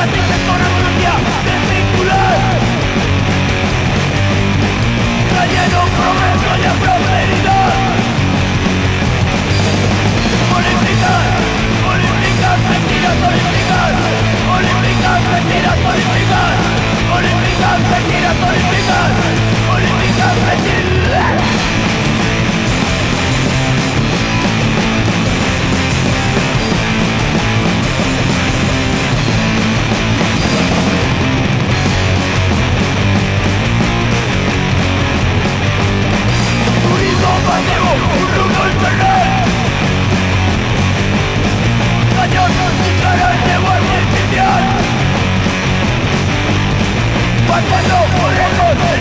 matrices con autonomía desvincular. Trayendo progreso y a prosperidad. Olímpicas, olímpicas, mentiras olímpicas. Olímpicas, mentiras olímpicas. Olímpicas, mentiras olímpicas. Olímpicas, mentiras. Pasivo, un rumbo infernal. Cañón y caras de guardia artificial. Pasando por lejos en